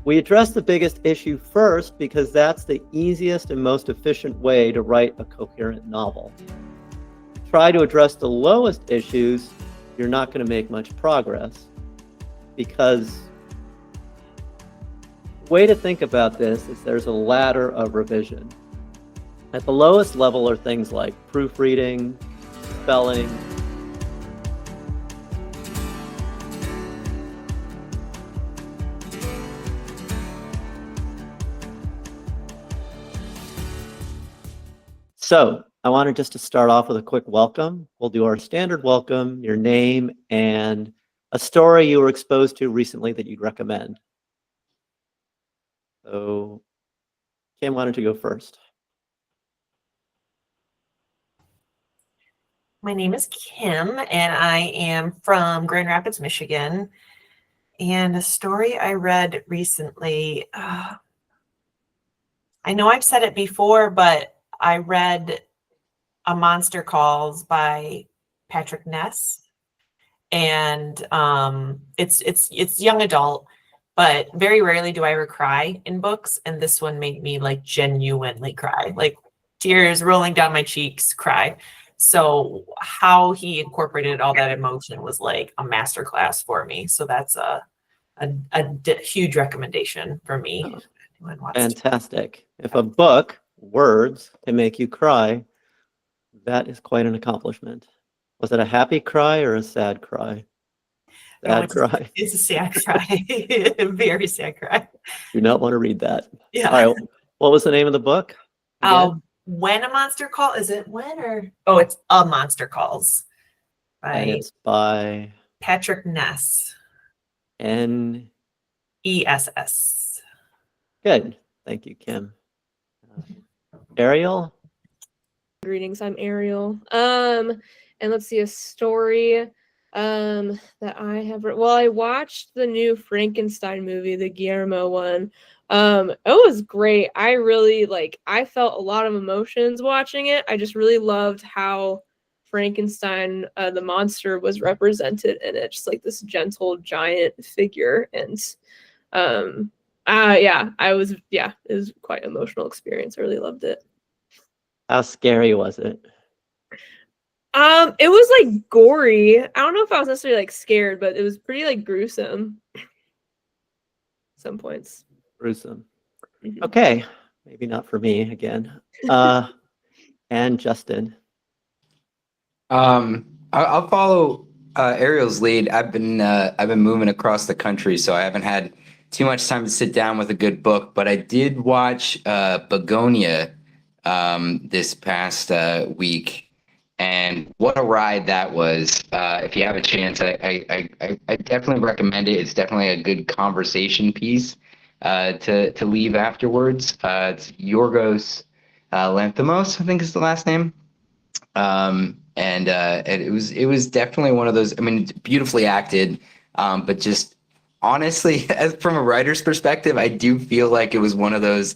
We address the biggest issue first because that's the easiest and most efficient way to write a coherent novel. Try to address the lowest issues, you're not going to make much progress, because the way to think about this is there's a ladder of revision. At the lowest level are things like proofreading, spelling, so I wanted just to start off with a quick welcome. We'll do our standard welcome, your name, and a story you were exposed to recently that you'd recommend. So, Kim, why don't you go first? My name is Kim, and I am from Grand Rapids, Michigan. And a story I read recently, I know I've said it before, but I read A Monster Calls by Patrick Ness. And it's young adult, but very rarely do I ever cry in books. And this one made me like genuinely cry, like tears rolling down my cheeks, cry. So how he incorporated all that emotion was like a masterclass for me. So that's a huge recommendation for me. Oh, fantastic. If a book, words, can make you cry, that is quite an accomplishment. Was it a happy cry or a sad cry? Sad cry. It's a sad cry. Very sad cry. Do not want to read that. Yeah. All right. What was the name of the book? When a Monster Calls. Is it when or? Oh, it's A Monster Calls. And it's by Patrick Ness. Ness. Good. Thank you, Kim. Ariel? Greetings, I'm Ariel. And let's see, a story that I have read. Well, I watched the new Frankenstein movie, the Guillermo one. It was great. I really I felt a lot of emotions watching it. I just really loved how Frankenstein, the monster, was represented in it, just like this gentle giant figure. And it was quite an emotional experience. I really loved it. How scary was it? It was like gory. I don't know if I was necessarily like scared, but it was pretty like gruesome. Some points. Gruesome. Okay, maybe not for me again. And Justin. I'll follow Ariel's lead. I've been moving across the country, so I haven't had too much time to sit down with a good book. But I did watch Begonia this past week. And what a ride that was. If you have a chance, I definitely recommend it. It's definitely a good conversation piece to leave afterwards. It's Yorgos Lanthimos, I think is the last name. And it was definitely one of those, I mean, it's beautifully acted, but just honestly, as from a writer's perspective, I do feel like it was one of those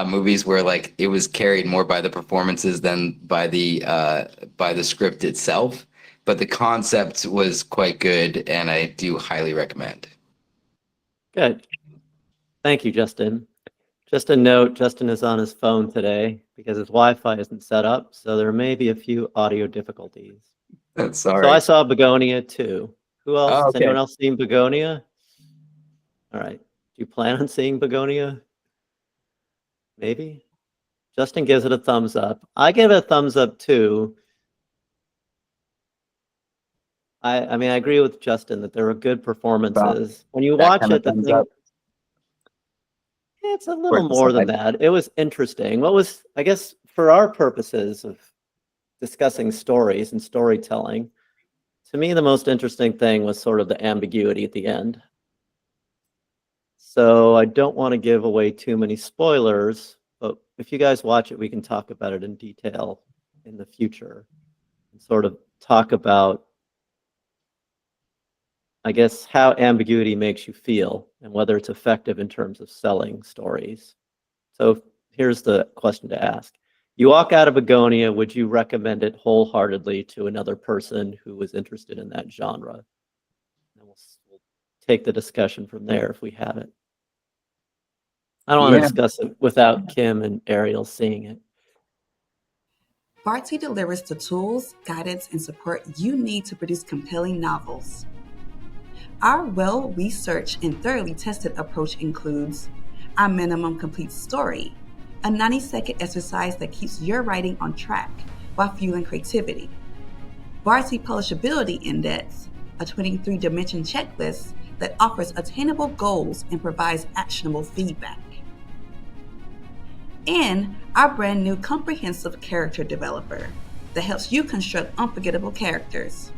movies where like it was carried more by the performances than by the script itself, but the concept was quite good, and I do highly recommend. Good. Thank you, Justin. Just a note, Justin is on his phone today because his Wi-Fi isn't set up, so there may be a few audio difficulties. That's all right. So I saw Begonia too. Who else? Oh, okay. Has anyone else seen Begonia? All right. Do you plan on seeing Begonia? Maybe. Justin gives it a thumbs up. I give it a thumbs up too. I mean, I agree with Justin that there were good performances. When you watch it, the thing, it's a little more than that. It was interesting. What was, I guess, for our purposes of discussing stories and storytelling, to me, the most interesting thing was sort of the ambiguity at the end. So I don't want to give away too many spoilers, but if you guys watch it, we can talk about it in detail in the future and sort of talk about, I guess, how ambiguity makes you feel and whether it's effective in terms of selling stories. So here's the question to ask. You walk out of Begonia, would you recommend it wholeheartedly to another person who was interested in that genre? And we'll take the discussion from there if we have it. I don't want to Yeah. discuss it without Kim and Ariel seeing it. Without Kim and Ariel seeing it. Bardsy delivers the tools, guidance, and support you need to produce compelling novels. Our well-researched and thoroughly tested approach includes our minimum complete story, a 90-second exercise that keeps your writing on track while fueling creativity. Bardsy Publishability Index, a 23-dimension checklist that offers attainable goals and provides actionable feedback. And our brand new comprehensive character developer that helps you construct unforgettable characters.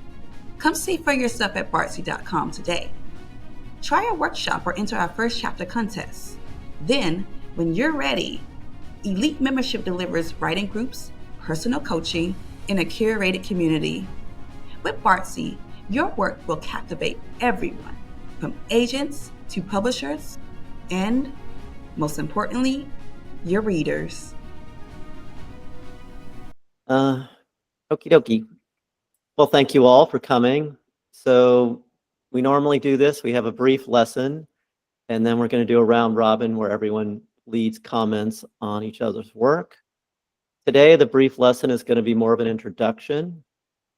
Come see for yourself at Bardsy.com today. Try our workshop or enter our first chapter contest. Then, when you're ready, Elite Membership delivers writing groups, personal coaching, and a curated community. With Bardsy, your work will captivate everyone, from agents to publishers, and, most importantly, your readers. Okie dokie. Well, thank you all for coming. So we normally do this. We have a brief lesson, and then we're going to do a round robin where everyone leads comments on each other's work. Today, the brief lesson is going to be more of an introduction.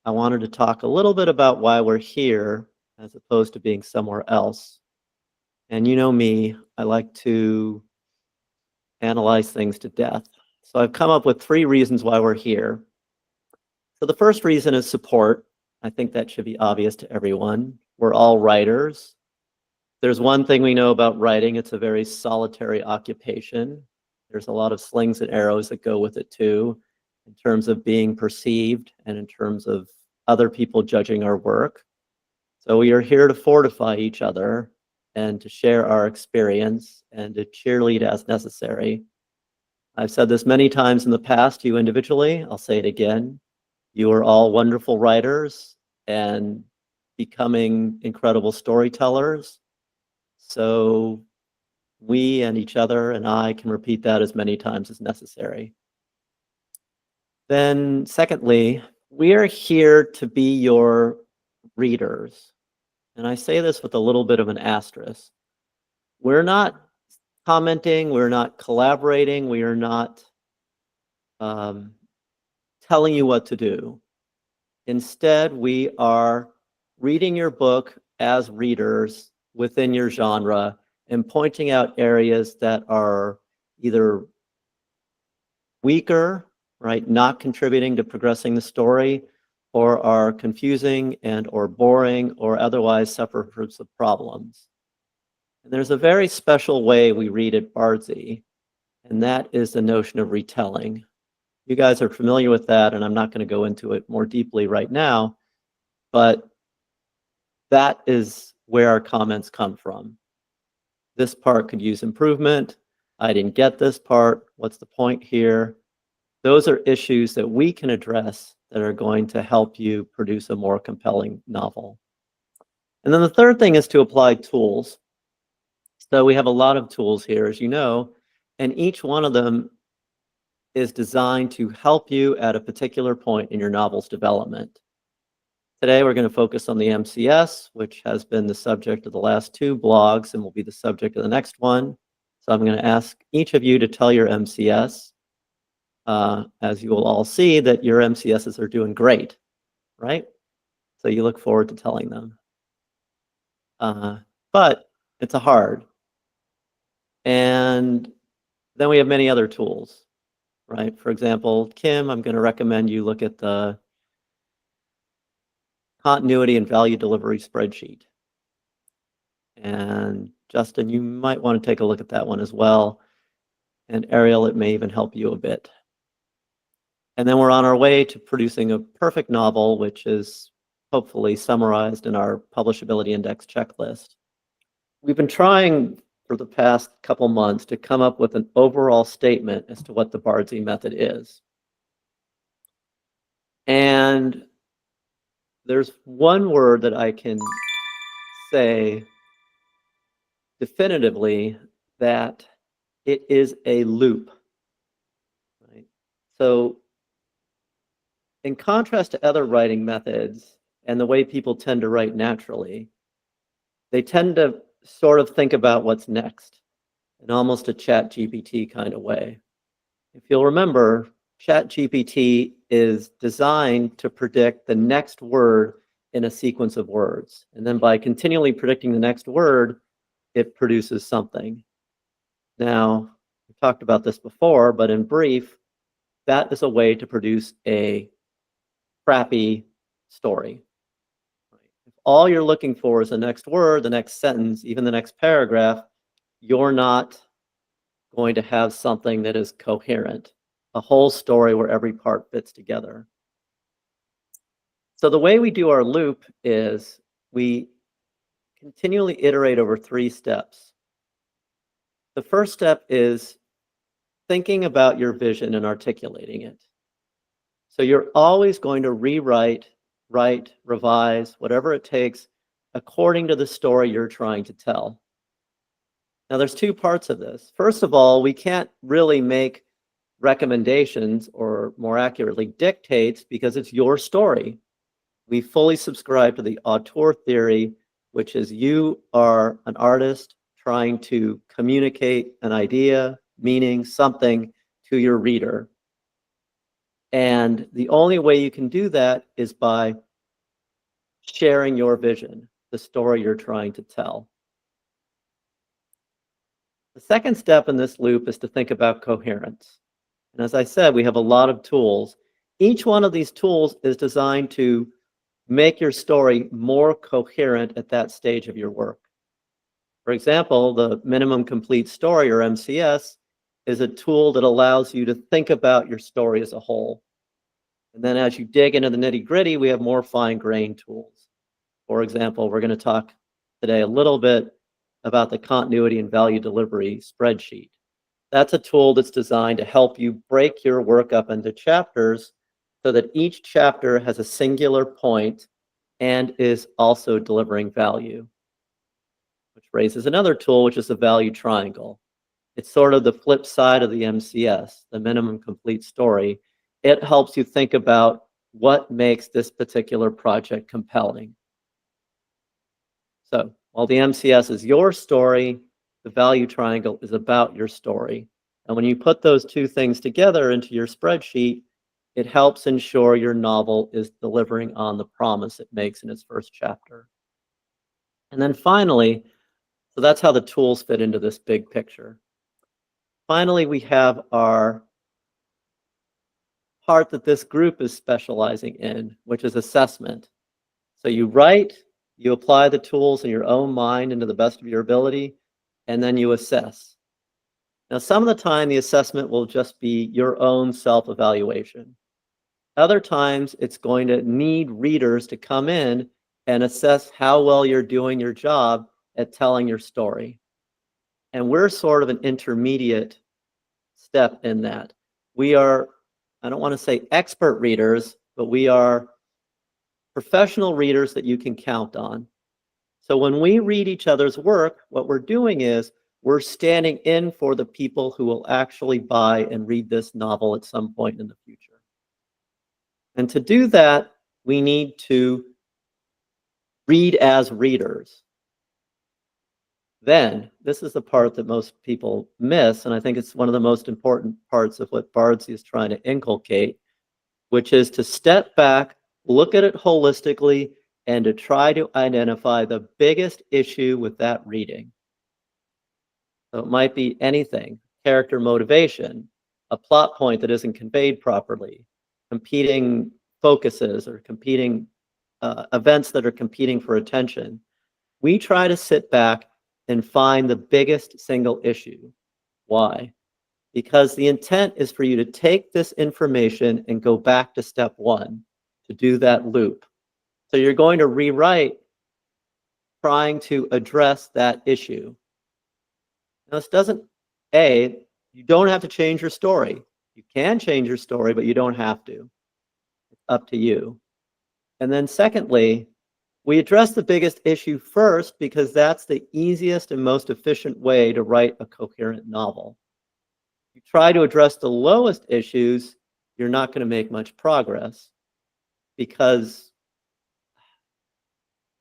I wanted to talk a little bit about why we're here as opposed to being somewhere else. And you know me, I like to analyze things to death. So I've come up with 3 reasons why we're here. So the first reason is support. I think that should be obvious to everyone. We're all writers. There's one thing we know about writing, it's a very solitary occupation. There's a lot of slings and arrows that go with it too, in terms of being perceived and in terms of other people judging our work. So we are here to fortify each other and to share our experience and to cheerlead as necessary. I've said this many times in the past to you individually. I'll say it again. You are all wonderful writers and becoming incredible storytellers. So we and each other and I can repeat that as many times as necessary. Then secondly, we are here to be your readers. And I say this with a little bit of an asterisk. We're not commenting, we're not collaborating, we are not telling you what to do. Instead, we are reading your book as readers within your genre and pointing out areas that are either weaker, right, not contributing to progressing the story, or are confusing and or boring or otherwise suffer from some problems. And there's a very special way we read at Bardsy, and that is the notion of retelling. You guys are familiar with that, and I'm not going to go into it more deeply right now, but that is where our comments come from. This part could use improvement. I didn't get this part. What's the point here? Those are issues that we can address that are going to help you produce a more compelling novel. And then the third thing is to apply tools. So we have a lot of tools here, as you know, and each one of them is designed to help you at a particular point in your novel's development. Today, we're going to focus on the MCS, which has been the subject of the last 2 blogs and will be the subject of the next one. So I'm going to ask each of you to tell your MCS. As you will all see that your MCSs are doing great, right? So you look forward to telling them. But it's a hard. And then we have many other tools, right? For example, Kim, I'm going to recommend you look at the continuity and value delivery spreadsheet. And Justin, you might want to take a look at that one as well. And Ariel, it may even help you a bit. And then we're on our way to producing a perfect novel, which is hopefully summarized in our Publishability Index checklist. We've been trying for the past couple months to come up with an overall statement as to what the Bardsy method is. And there's one word that I can say definitively, that it is a loop. Right? So in contrast to other writing methods and the way people tend to write naturally, they tend to sort of think about what's next. in almost a ChatGPT kind of way. If you'll remember, ChatGPT is designed to predict the next word in a sequence of words. And then by continually predicting the next word, it produces something. Now, we talked about this before, but in brief, that is a way to produce a crappy story. If all you're looking for is the next word, the next sentence, even the next paragraph, you're not going to have something that is coherent, a whole story where every part fits together. So the way we do our loop is we continually iterate over 3 steps. The first step is thinking about your vision and articulating it. So you're always going to rewrite, write, revise, whatever it takes, according to the story you're trying to tell. Now, there's 2 parts of this. First of all, we can't really make recommendations, or more accurately, dictates, because it's your story. We fully subscribe to the auteur theory, which is you are an artist trying to communicate an idea, meaning, something to your reader. And the only way you can do that is by sharing your vision, the story you're trying to tell. The second step in this loop is to think about coherence. And as I said, we have a lot of tools. Each one of these tools is designed to make your story more coherent at that stage of your work. For example, the minimum complete story, or MCS, is a tool that allows you to think about your story as a whole. And then as you dig into the nitty-gritty, we have more fine-grained tools. For example, we're going to talk today a little bit about the continuity and value delivery spreadsheet. That's a tool that's designed to help you break your work up into chapters so that each chapter has a singular point and is also delivering value. Which raises another tool, which is the value triangle. It's sort of the flip side of the MCS, the minimum complete story. It helps you think about what makes this particular project compelling. So while the MCS is your story, the value triangle is about your story. And when you put those 2 things together into your spreadsheet, it helps ensure your novel is delivering on the promise it makes in its first chapter. And then finally, so that's how the tools fit into this big picture. Finally, we have our part that this group is specializing in, which is assessment. So you write, you apply the tools in your own mind into the best of your ability, and then you assess. Now, some of the time, the assessment will just be your own self-evaluation. Other times, it's going to need readers to come in and assess how well you're doing your job at telling your story. And we're sort of an intermediate step in that. We are, I don't want to say expert readers, but we are professional readers that you can count on. So when we read each other's work, what we're doing is we're standing in for the people who will actually buy and read this novel at some point in the future. And to do that, we need to read as readers. Then, this is the part that most people miss, and I think it's one of the most important parts of what Bardsy is trying to inculcate, which is to step back, look at it holistically, and to try to identify the biggest issue with that reading. So it might be anything: character motivation, a plot point that isn't conveyed properly, competing focuses or competing events that are competing for attention. We try to sit back and find the biggest single issue. Why? Because the intent is for you to take this information and go back to step 1 to do that loop. So you're going to rewrite trying to address that issue. Now, this doesn't, you don't have to change your story. You can change your story, but you don't have to. It's up to you. And then secondly, we address the biggest issue first because that's the easiest and most efficient way to write a coherent novel. If you try to address the lowest issues, you're not going to make much progress, because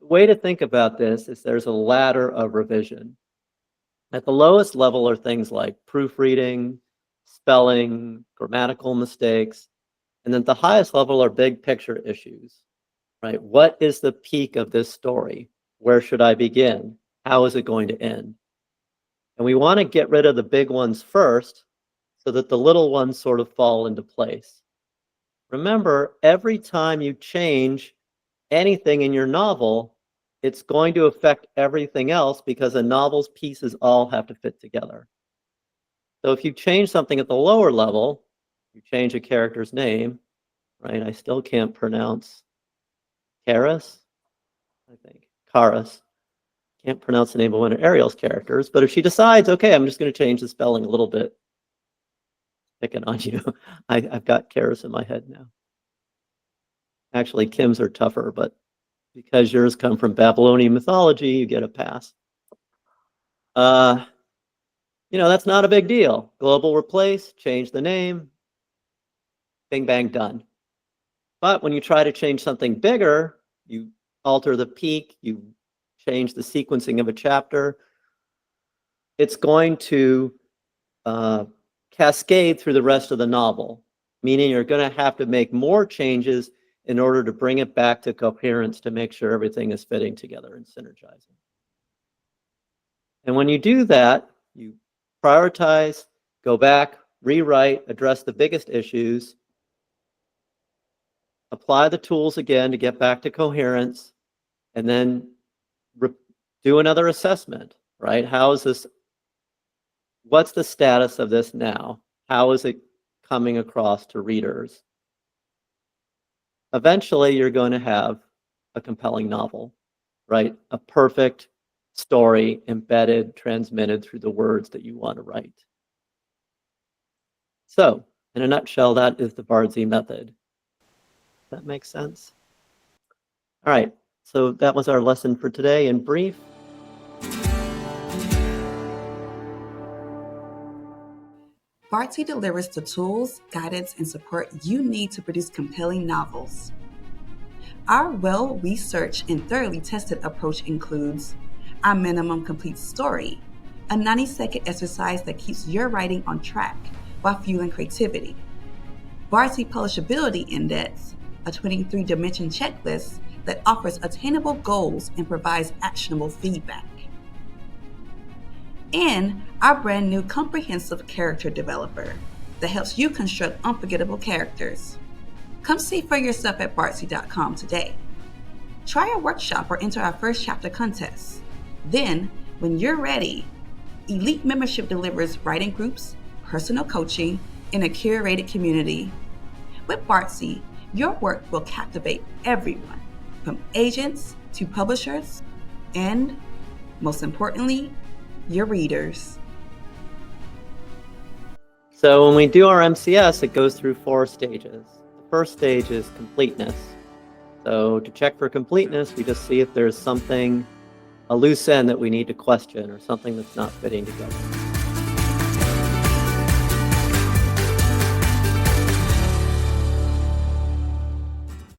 the way to think about this is there's a ladder of revision. At the lowest level are things like proofreading, spelling, grammatical mistakes. And then at the highest level are big picture issues, right? What is the peak of this story? Where should I begin? How is it going to end? And we want to get rid of the big ones first so that the little ones sort of fall into place. Remember, every time you change anything in your novel, it's going to affect everything else because a novel's pieces all have to fit together. So if you change something at the lower level, you change a character's name, right? I still can't pronounce Karis, I think. Karis. Can't pronounce the name of one of Ariel's characters, but if she decides, okay, I'm just going to change the spelling a little bit, picking on you, I've got Karis in my head now. Actually, Kim's are tougher, but because yours come from Babylonian mythology, you get a pass. That's not a big deal. Global replace, change the name, bing, bang, done. But when you try to change something bigger, you alter the peak, you change the sequencing of a chapter, it's going to cascade through the rest of the novel, meaning you're going to have to make more changes in order to bring it back to coherence to make sure everything is fitting together and synergizing. And when you do that, you prioritize, go back, rewrite, address the biggest issues, apply the tools again to get back to coherence, and then do another assessment, right? How is this? What's the status of this now? How is it coming across to readers? Eventually, you're going to have a compelling novel, right? A perfect story embedded, transmitted through the words that you want to write. So, in a nutshell, that is the Bardsy method. That makes sense? All right, so that was our lesson for today in brief. Bardsy delivers the tools, guidance, and support you need to produce compelling novels. Our well-researched and thoroughly tested approach includes our minimum complete story, a 90-second exercise that keeps your writing on track while fueling creativity, Bardsy Publishability Index, a 23-dimension checklist that offers attainable goals and provides actionable feedback, and our brand new comprehensive character developer that helps you construct unforgettable characters. Come see for yourself at Bardsy.com today. Try our workshop or enter our first chapter contest. Then, when you're ready, Elite Membership delivers writing groups, personal coaching, and a curated community. With Bardsy, your work will captivate everyone, from agents to publishers, and, most importantly, your readers. So when we do our MCS, it goes through 4 stages. The first stage is completeness. So to check for completeness, we just see if there's something, a loose end that we need to question or something that's not fitting together.